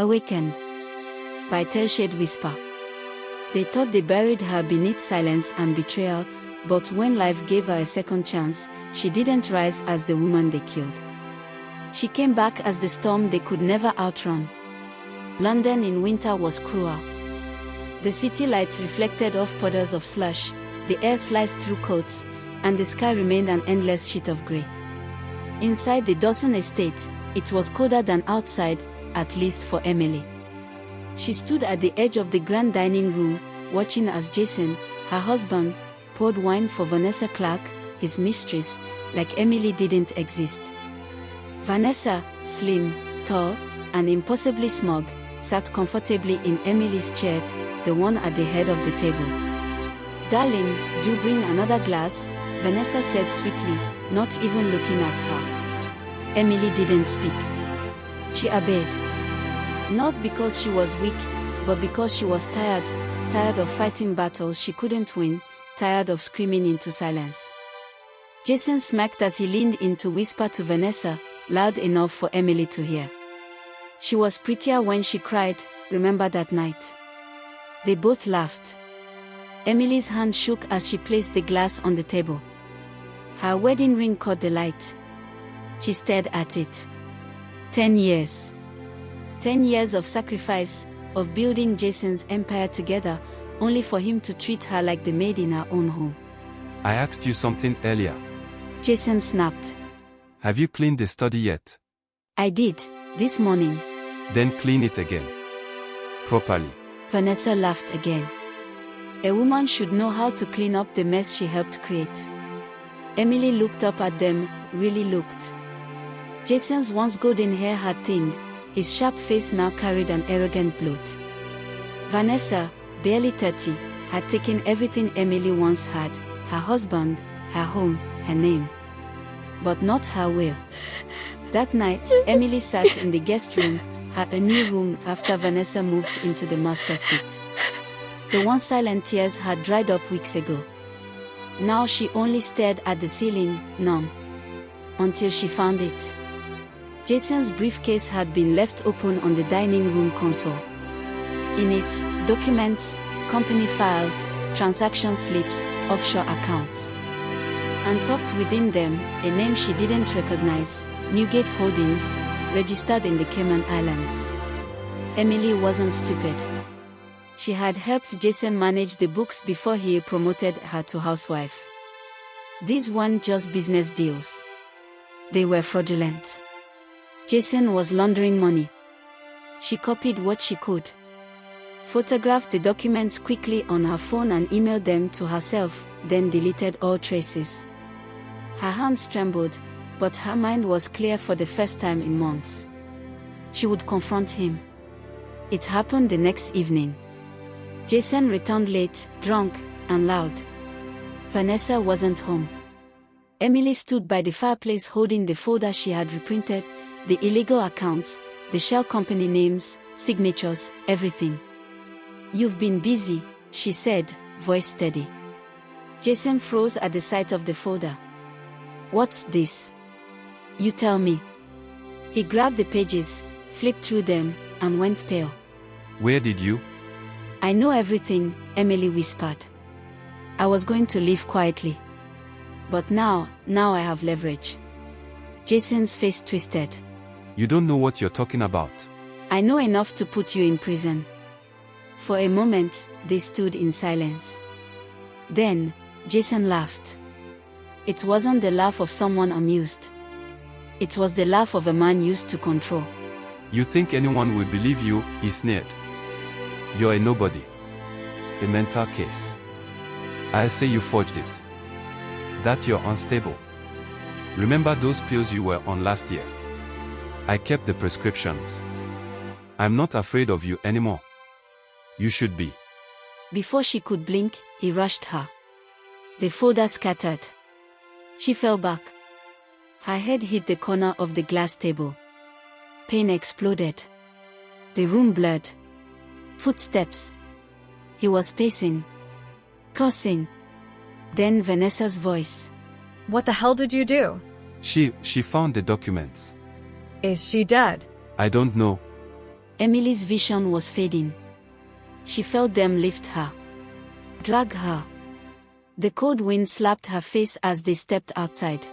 Awakened by Taleshade Whisper. They thought they buried her beneath silence and betrayal, but when life gave her a second chance, she didn't rise as the woman they killed. She came back as the storm they could never outrun. London in winter was cruel. The city lights reflected off puddles of slush, the air sliced through coats, and the sky remained an endless sheet of grey. Inside the Dawson estate, it was colder than outside, at least for Emily. She stood at the edge of the grand dining room, watching as Jason, her husband, poured wine for Vanessa Clark, his mistress, like Emily didn't exist. Vanessa, slim, tall, and impossibly smug, sat comfortably in Emily's chair, the one at the head of the table. "Darling, do bring another glass," Vanessa said sweetly, not even looking at her. Emily didn't speak. She obeyed. Not because she was weak, but because she was tired of fighting battles she couldn't win, tired of screaming into silence. Jason smirked as he leaned in to whisper to Vanessa, loud enough for Emily to hear. "She was prettier when she cried, remember that night?" They both laughed. Emily's hand shook as she placed the glass on the table. Her wedding ring caught the light. She stared at it. 10 years. 10 years of sacrifice, of building Jason's empire together, only for him to treat her like the maid in her own home. "I asked you something earlier." Jason snapped. "Have you cleaned the study yet?" "I did, this morning." "Then clean it again. Properly." Vanessa laughed again. A woman should know how to clean up the mess she helped create. Emily looked up at them, really looked. Jason's once golden hair had thinned, his sharp face now carried an arrogant bloat. Vanessa, barely 30, had taken everything Emily once had, her husband, her home, her name. But not her will. That night, Emily sat in the guest room, a new room after Vanessa moved into the master suite. The once silent tears had dried up weeks ago. Now she only stared at the ceiling, numb. Until she found it. Jason's briefcase had been left open on the dining room console. In it, documents, company files, transaction slips, offshore accounts. And tucked within them, a name she didn't recognize, Newgate Holdings, registered in the Cayman Islands. Emily wasn't stupid. She had helped Jason manage the books before he promoted her to housewife. These weren't just business deals. They were fraudulent. Jason was laundering money. She copied what she could. Photographed the documents quickly on her phone and emailed them to herself, then deleted all traces. Her hands trembled, but her mind was clear for the first time in months. She would confront him. It happened the next evening. Jason returned late, drunk, and loud. Vanessa wasn't home. Emily stood by the fireplace holding the folder she had reprinted, the illegal accounts, the shell company names, signatures, everything. "You've been busy," she said, voice steady. Jason froze at the sight of the folder. "What's this? You tell me." He grabbed the pages, flipped through them, and went pale. "Where did you?" "I know everything," Emily whispered. "I was going to leave quietly. But now I have leverage." Jason's face twisted. "You don't know what you're talking about." "I know enough to put you in prison." For a moment, they stood in silence. Then, Jason laughed. It wasn't the laugh of someone amused. It was the laugh of a man used to control. "You think anyone will believe you?" he sneered. "You're a nobody. A mental case. I say you forged it. That you're unstable. Remember those pills you were on last year? I kept the prescriptions. I'm not afraid of you anymore. You should be." Before she could blink, he rushed her. The folder scattered. She fell back. Her head hit the corner of the glass table. Pain exploded. The room blurred. Footsteps. He was pacing. Cursing. Then Vanessa's voice. "What the hell did you do?" She found the documents. "Is she dead?" "I don't know. Emily's vision was fading. She felt them lift her, drag her. The cold wind slapped her face as they stepped outside.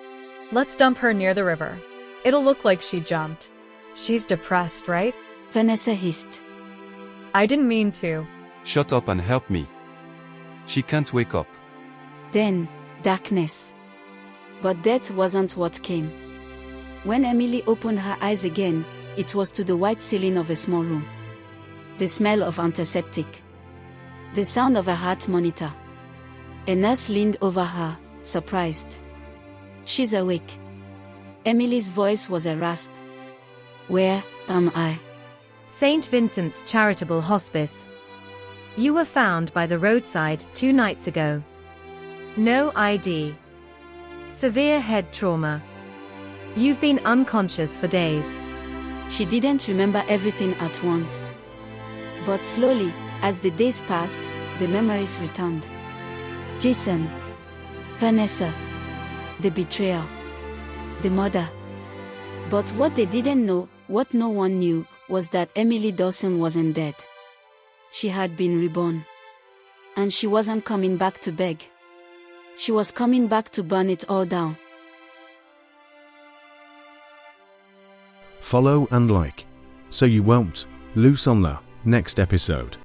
Let's dump her near the river. It'll look like she jumped. She's depressed, right? Vanessa hissed. I didn't mean to. Shut up and help me. She can't wake up. Then, darkness. But death wasn't what came. When Emily opened her eyes again, it was to the white ceiling of a small room. The smell of antiseptic. The sound of a heart monitor. A nurse leaned over her, surprised. She's awake. Emily's voice was a rasp. Where am I? St. Vincent's Charitable Hospice. You were found by the roadside 2 nights ago. No ID. Severe head trauma. You've been unconscious for days. She didn't remember everything at once. But slowly, as the days passed, the memories returned. Jason. Vanessa. The betrayal. The murder. But what they didn't know, what no one knew, was that Emily Dawson wasn't dead. She had been reborn. And she wasn't coming back to beg. She was coming back to burn it all down. Follow and like, so you won't lose on the next episode.